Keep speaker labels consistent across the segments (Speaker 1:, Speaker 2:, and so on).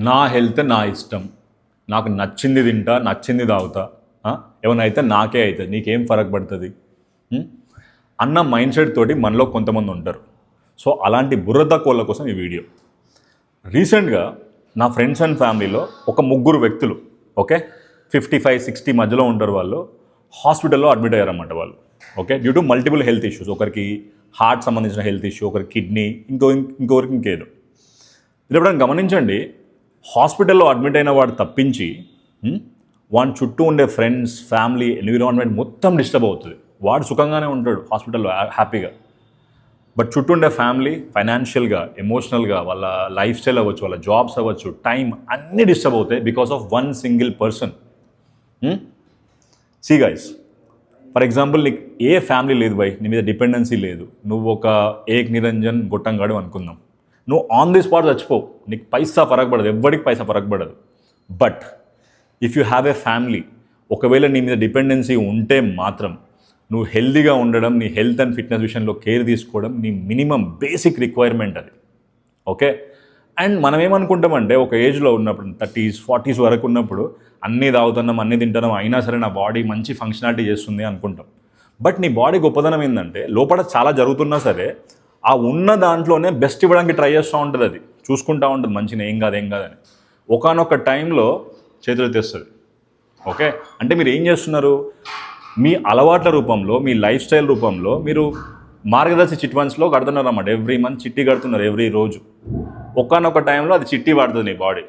Speaker 1: నా హెల్త్ నా ఇష్టం, నాకు నచ్చింది తింటా, నచ్చింది తాగుతా, ఏమైనా అయితే నాకే అవుతుంది, నీకేం ఫరక్ పడుతుంది అన్న మైండ్ సెట్ తోటి మనలో కొంతమంది ఉంటారు. సో అలాంటి బుర్ర తక్కువల కోసం ఈ వీడియో. రీసెంట్గా నా ఫ్రెండ్స్ అండ్ ఫ్యామిలీలో ఒక ముగ్గురు వ్యక్తులు, ఓకే, 55-60 మధ్యలో ఉంటారు, వాళ్ళు హాస్పిటల్లో అడ్మిట్ అయ్యారన్నమాట. వాళ్ళు okay, due to multiple health issues. ఒకరికి హార్ట్ సంబంధించిన హెల్త్ ఇష్యూ, ఒకరికి కిడ్నీ, ఇంకొకరికి ఇంకేదో. ఇది ఎప్పుడైనా గమనించండి, హాస్పిటల్లో అడ్మిట్ అయిన వాడు తప్పించి వాడి చుట్టూ ఉండే ఫ్రెండ్స్, ఫ్యామిలీ, ఎన్విరాన్మెంట్ మొత్తం డిస్టర్బ్ అవుతుంది. వాడు సుఖంగానే ఉంటాడు హాస్పిటల్లో హ్యాపీగా, బట్ చుట్టూ ఉండే ఫ్యామిలీ ఫైనాన్షియల్గా, ఎమోషనల్గా, వాళ్ళ లైఫ్ స్టైల్ అవ్వచ్చు, వాళ్ళ జాబ్స్ అవ్వచ్చు, టైం అన్నీ డిస్టర్బ్ అవుతాయి because of one single person. See guys, for example, నీకు ఏ ఫ్యామిలీ లేదు బై, నీ మీద డిపెండెన్సీ లేదు, నువ్వు ఒక ఏక్ నిరంజన్ గొట్టంగాడు అనుకుందాం, నువ్వు ఆన్ ది స్పాట్ చచ్చిపోవు, నీకు పైసా ఫరక్ పడదు, ఎవ్వడికి పైసా ఫరక్ పడదు. But if you have a family, ఒకవేళ నీ మీద డిపెండెన్సీ ఉంటే మాత్రం నువ్వు హెల్తీగా ఉండడం, నీ హెల్త్ అండ్ ఫిట్నెస్ విషయంలో కేర్ తీసుకోవడం నీ మినిమం బేసిక్ రిక్వైర్మెంట్ అది. ఓకే, అండ్ మనం ఏమనుకుంటామంటే, ఒక ఏజ్లో ఉన్నప్పుడు 30s 40s వరకు ఉన్నప్పుడు అన్నీ తాగుతున్నాం, అన్నీ తింటున్నాం, అయినా సరే నా బాడీ మంచి ఫంక్షనాలిటీ చేస్తుంది అనుకుంటాం. బట్ నీ బాడీ గొప్పదనం ఏంటంటే, లోపల చాలా జరుగుతున్నా సరే ఆ ఉన్న దాంట్లోనే బెస్ట్ ఇవ్వడానికి ట్రై చేస్తూ ఉంటుంది, అది చూసుకుంటూ ఉంటుంది మంచిగా, ఏం కాదని. ఒకానొక టైంలో చేతులు తెస్తుంది. ఓకే, అంటే మీరు ఏం చేస్తున్నారు, మీ అలవాట్ల రూపంలో, మీ లైఫ్ స్టైల్ రూపంలో మీరు మార్గదర్శి చిట్ ఫండ్స్లో కడుతున్నారు అన్నమాట. ఎవ్రీ మంత్ చిట్టి కడుతున్నారు, ఎవ్రీ రోజు. ఒకానొక టైంలో అది చిట్టి పడుతుంది, నీ బాడీ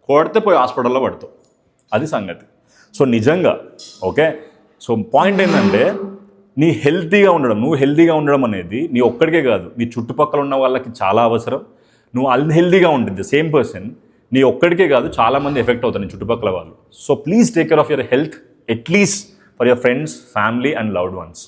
Speaker 1: కొడితే పోయి హాస్పిటల్లో పడుతుంది. అది సంగతి. సో నిజంగా ఓకే, సో పాయింట్ ఏంటంటే, నీ హెల్తీగా ఉండడం, నువ్వు హెల్తీగా ఉండడం అనేది నీ ఒక్కడికే కాదు, నీ చుట్టుపక్కల ఉన్న వాళ్ళకి చాలా అవసరం. నువ్వు అన్హెల్తీగా ఉంటుంది సేమ్ పర్సన్, నీ ఒక్కడికే కాదు, చాలామంది ఎఫెక్ట్ అవుతారు నీ చుట్టుపక్కల వాళ్ళు. So please take care of your health, at least for your friends, family and loved ones.